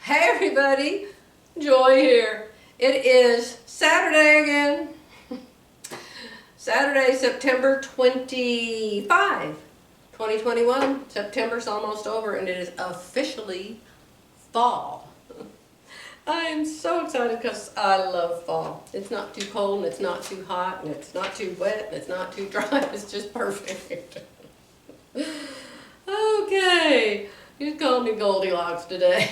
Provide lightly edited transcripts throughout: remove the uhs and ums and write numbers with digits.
Hey everybody, Joy here. It is Saturday again. Saturday, September 25, 2021. September's almost over and it is officially fall. I am so excited because I love fall. It's not too cold and it's not too hot and it's not too wet and it's not too dry. It's just perfect. Okay, you called me Goldilocks today.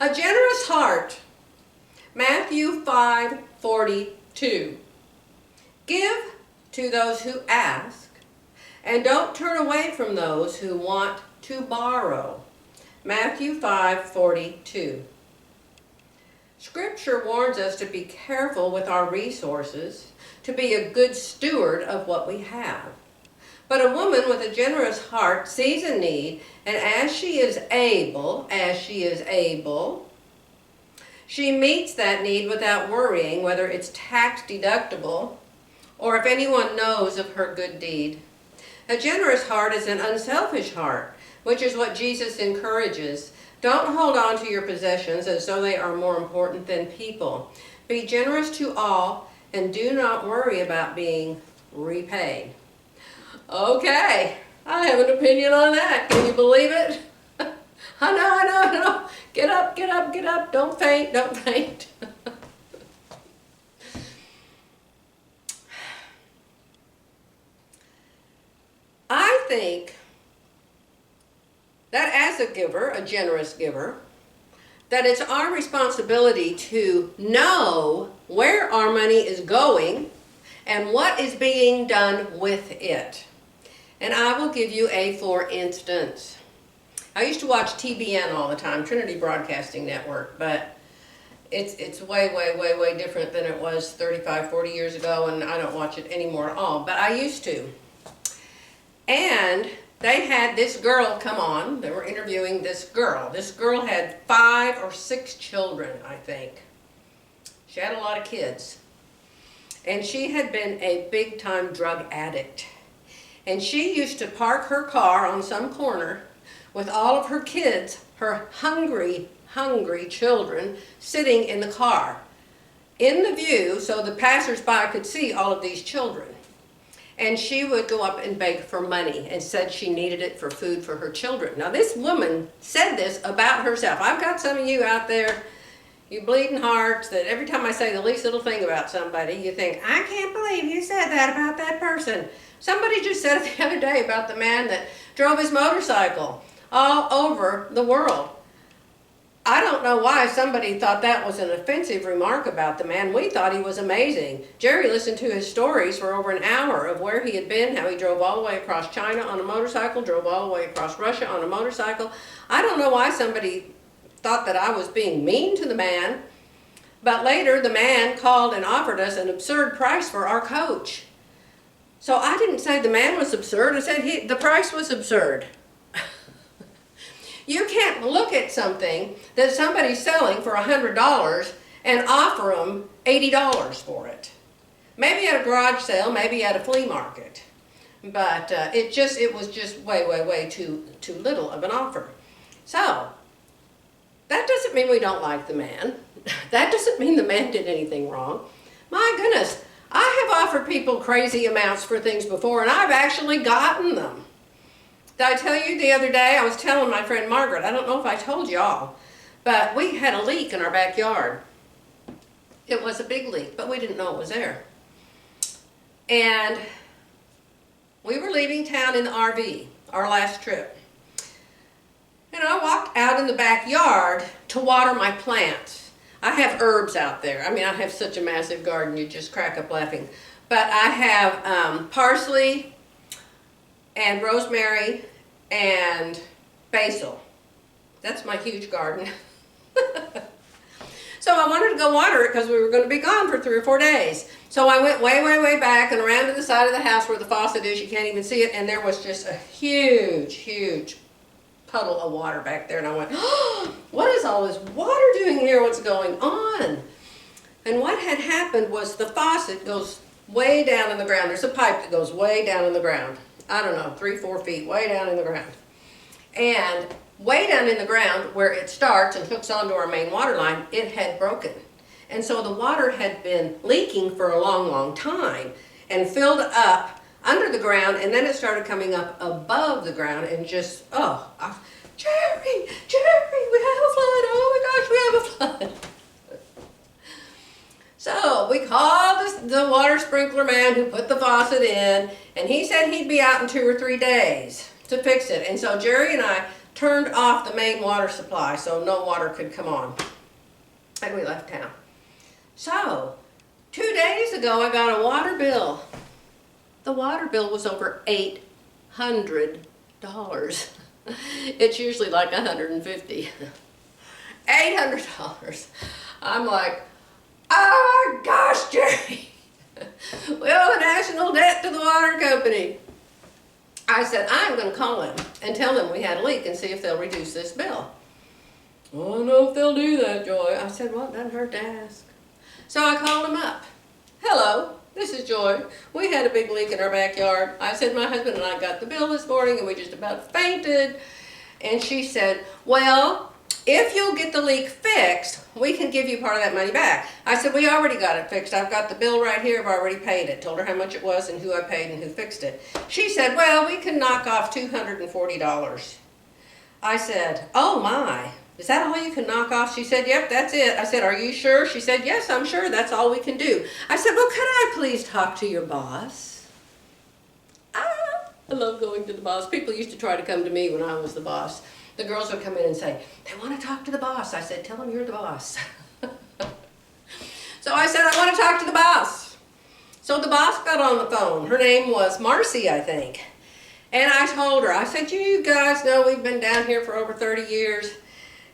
A generous heart. Matthew 5:42. Give to those who ask, and don't turn away from those who want to borrow. Matthew 5:42. Scripture warns us to be careful with our resources, to be a good steward of what we have. But a woman with a generous heart sees a need, and as she is able, she meets that need without worrying whether it's tax deductible or if anyone knows of her good deed. A generous heart is an unselfish heart, which is what Jesus encourages. Don't hold on to your possessions as though they are more important than people. Be generous to all and do not worry about being repaid. Okay, I have an opinion on that. Can you believe it? I know. Get up. Don't faint. I think that as a giver, a generous giver, that it's our responsibility to know where our money is going and what is being done with it. And I will give you a for instance. I used to watch TBN all the time, Trinity Broadcasting Network, but it's way different than it was 35, 40 years ago, and I don't watch it anymore at all, but I used to. And they had this girl come on. They were interviewing this girl. This girl had 5 or 6 children, I think. She had a lot of kids. And she had been a big-time drug addict. And she used to park her car on some corner with all of her kids, her hungry children, sitting in the car, in the view, so the passersby could see all of these children. And she would go up and beg for money and said she needed it for food for her children. Now this woman said this about herself. I've got some of you out there, you bleeding hearts, that every time I say the least little thing about somebody, you think, I can't believe you said that about that person. Somebody just said it the other day about the man that drove his motorcycle all over the world. I don't know why somebody thought that was an offensive remark about the man. We thought he was amazing. Jerry listened to his stories for over an hour of where he had been, how he drove all the way across China on a motorcycle, drove all the way across Russia on a motorcycle. I don't know why somebody thought that I was being mean to the man, but later the man called and offered us an absurd price for our coach. So I didn't say the man was absurd, I said the price was absurd. You can't look at something that somebody's selling for $100 and offer them $80 for it. Maybe at a garage sale, maybe at a flea market. But it was just way too little of an offer. So, that doesn't mean we don't like the man. That doesn't mean the man did anything wrong. My goodness, I have offered people crazy amounts for things before and I've actually gotten them. Did I tell you the other day, I was telling my friend Margaret, I don't know if I told y'all, but we had a leak in our backyard. It was a big leak, but we didn't know it was there. And we were leaving town in the RV, our last trip. And I walked out in the backyard to water my plants. I have herbs out there. I mean, I have such a massive garden, you just crack up laughing. But I have parsley and rosemary and basil. That's my huge garden. So I wanted to go water it because we were going to be gone for 3 or 4 days. So I went way back and around to the side of the house where the faucet is. You can't even see it. And there was just a huge puddle of water back there. And I went, oh, what is all this water doing here? What's going on? And what had happened was the faucet goes way down in the ground. There's a pipe that goes way down in the ground. I don't know, 3, 4 feet way down in the ground. And way down in the ground where it starts and hooks onto our main water line, it had broken. And so the water had been leaking for a long, long time and filled up under the ground, and then it started coming up above the ground and just, Jerry, we have a flood. Oh my gosh, we have a flood. So we called the water sprinkler man who put the faucet in, and he said he'd be out in 2 or 3 days to fix it. And so Jerry and I turned off the main water supply so no water could come on. And we left town. So 2 days ago I got a water bill. The water bill was over $800. It's usually like $150. $800. I'm like, oh my gosh, Jerry. We owe a national debt to the water company. I said, I'm going to call them and tell them we had a leak and see if they'll reduce this bill. I don't know if they'll do that, Joy. I said, well, it doesn't hurt to ask. So I called them up. Hello, this is Joy. We had a big leak in our backyard. I said, my husband and I got the bill this morning and we just about fainted. And she said, well, if you'll get the leak fixed, we can give you part of that money back. I said, we already got it fixed. I've got the bill right here. I've already paid it. Told her how much it was and who I paid and who fixed it. She said, well, we can knock off $240. I said, oh my, is that all you can knock off? She said, yep, that's it. I said, are you sure? She said, yes, I'm sure. That's all we can do. I said, well, could I please talk to your boss? I love going to the boss. People used to try to come to me when I was the boss. The girls would come in and say, they want to talk to the boss. I said, tell them you're the boss. So I said, I want to talk to the boss. So the boss got on the phone. Her name was Marcy, I think. And I told her, I said, you guys know we've been down here for over 30 years.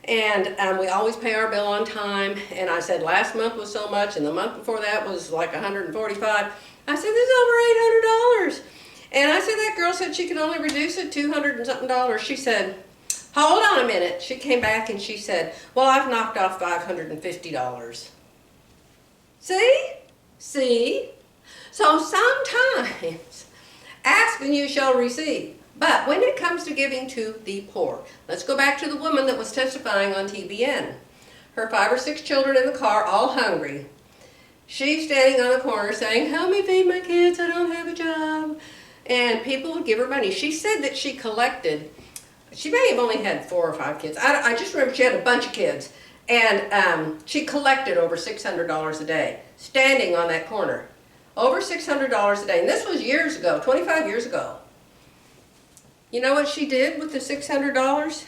And we always pay our bill on time. And I said, last month was so much, and the month before that was like $145. I said, this is over $800. And I said, that girl said she could only reduce it $200 and something. She said, hold on a minute. She came back and she said, well, I've knocked off $550. See? See? So sometimes, ask and you shall receive. But when it comes to giving to the poor, let's go back to the woman that was testifying on TBN. Her 5 or 6 children in the car, all hungry. She's standing on the corner saying, help me feed my kids, I don't have a job. And people would give her money. She said that she collected, she may have only had 4 or 5 kids. I just remember she had a bunch of kids. And she collected over $600 a day, standing on that corner. Over $600 a day. And this was years ago, 25 years ago. You know what she did with the $600?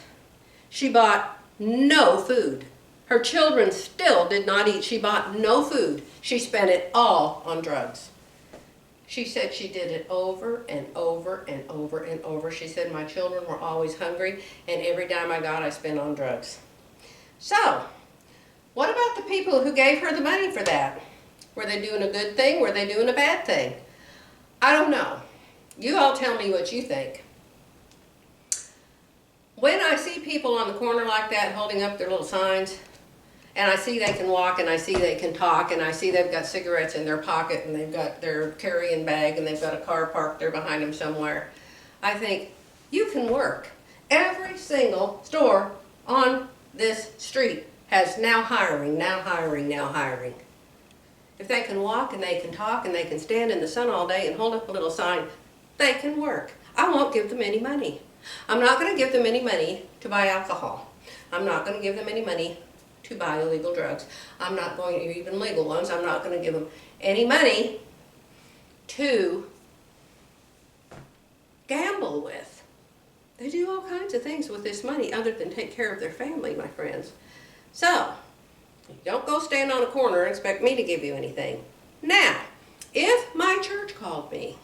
She bought no food. Her children still did not eat. She bought no food. She spent it all on drugs. She said she did it over and over and over and over. She said, my children were always hungry, and every dime I got, I spent on drugs. So, what about the people who gave her the money for that? Were they doing a good thing? Were they doing a bad thing? I don't know. You all tell me what you think. When I see people on the corner like that holding up their little signs, and I see they can walk, and I see they can talk, and I see they've got cigarettes in their pocket, and they've got their carrying bag, and they've got a car parked there behind them somewhere, I think, you can work. Every single store on this street has now hiring, now hiring, now hiring. If they can walk, and they can talk, and they can stand in the sun all day and hold up a little sign, they can work. I won't give them any money. I'm not going to give them any money to buy alcohol. I'm not going to give them any money to buy illegal drugs. I'm not going to, even legal ones, I'm not going to give them any money to gamble with. They do all kinds of things with this money other than take care of their family, my friends. So, don't go stand on a corner and expect me to give you anything. Now, if my church called me,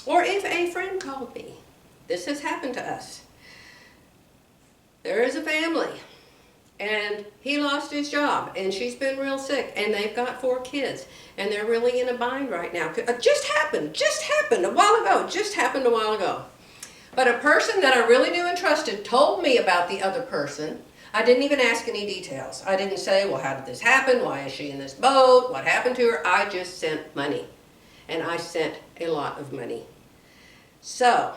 or if a friend called me, this has happened to us. There is a family, and he lost his job, and she's been real sick, and they've got 4 kids, and they're really in a bind right now. Just happened a while ago. But a person that I really knew and trusted told me about the other person. I didn't even ask any details. I didn't say, well, how did this happen? Why is she in this boat? What happened to her? I just sent money, and I sent a lot of money. So,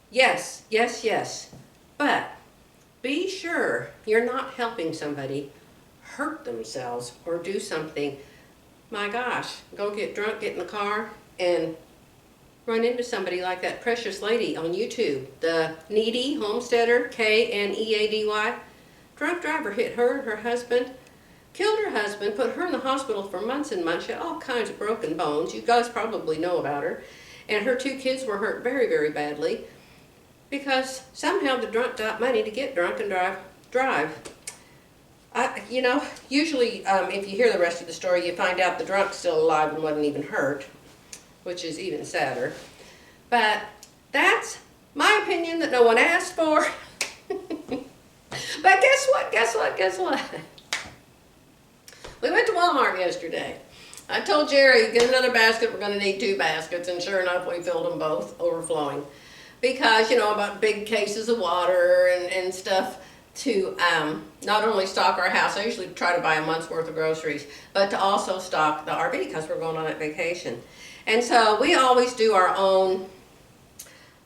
yes, but be sure you're not helping somebody hurt themselves or do something, my gosh, go get drunk, get in the car, and run into somebody like that precious lady on YouTube, the Needy Homesteader, Kneady. Drunk driver hit her and her husband, killed her husband, put her in the hospital for months and months. She had all kinds of broken bones. You guys probably know about her. And her 2 kids were hurt very, very badly because somehow the drunk got money to get drunk and drive. Usually if you hear the rest of the story, you find out the drunk's still alive and wasn't even hurt, which is even sadder. But that's my opinion that no one asked for. But guess what? We went to Walmart yesterday. I told Jerry, get another basket, we're going to need 2 baskets, and sure enough, we filled them both, overflowing. Because, about big cases of water and stuff to not only stock our house, I usually try to buy a month's worth of groceries, but to also stock the RV because we're going on that vacation. And so we always do our own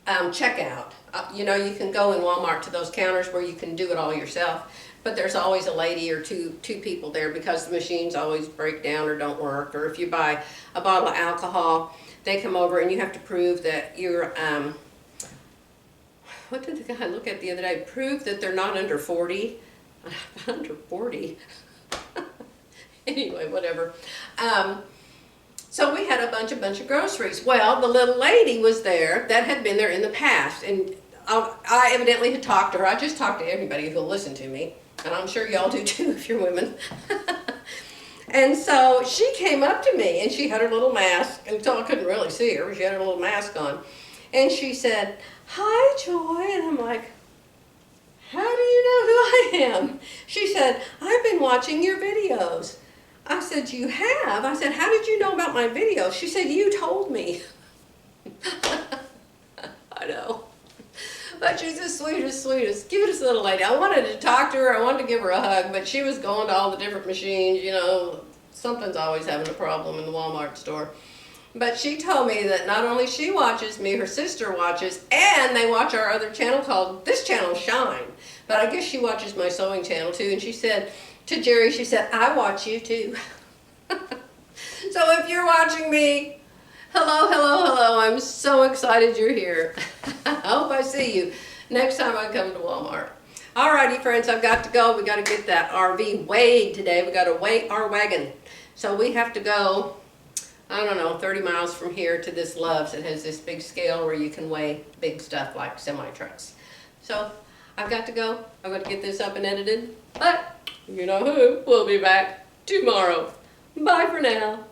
checkout. You can go in Walmart to those counters where you can do it all yourself, but there's always a lady or two people there because the machines always break down or don't work. Or if you buy a bottle of alcohol, they come over and you have to prove that you're, what did the guy look at the other day? Prove that they're not under 40. Under 40? Anyway, whatever. So we had a bunch of groceries. Well, the little lady was there that had been there in the past, and I evidently had talked to her. I just talk to everybody who'll listen to me, and I'm sure y'all do too if you're women. And so she came up to me, and she had her little mask, and so I couldn't really see her, but she had her little mask on. And she said, "Hi, Joy," and I'm like, "How do you know who I am?" She said, "I've been watching your videos." I said, "You have?" I said, "How did you know about my videos?" She said, "You told me." I know. But she's the sweetest, cutest little lady. I wanted to talk to her. I wanted to give her a hug, but she was going to all the different machines. Something's always having a problem in the Walmart store. But she told me that not only she watches me, her sister watches, and they watch our other channel called, this channel, Shine. But I guess she watches my sewing channel too. And she said to Jerry, she said, "I watch you too." So if you're watching me, hello, I'm so excited you're here. I hope I see you next time I come to Walmart. Alrighty friends, I've got to go. We got to get that RV weighed today. We got to weigh our wagon. So we have to go, 30 miles from here to this Love's. It has this big scale where you can weigh big stuff like semi-trucks. So I've got to go. I'm going to get this up and edited. But you know who will be back tomorrow. Bye for now.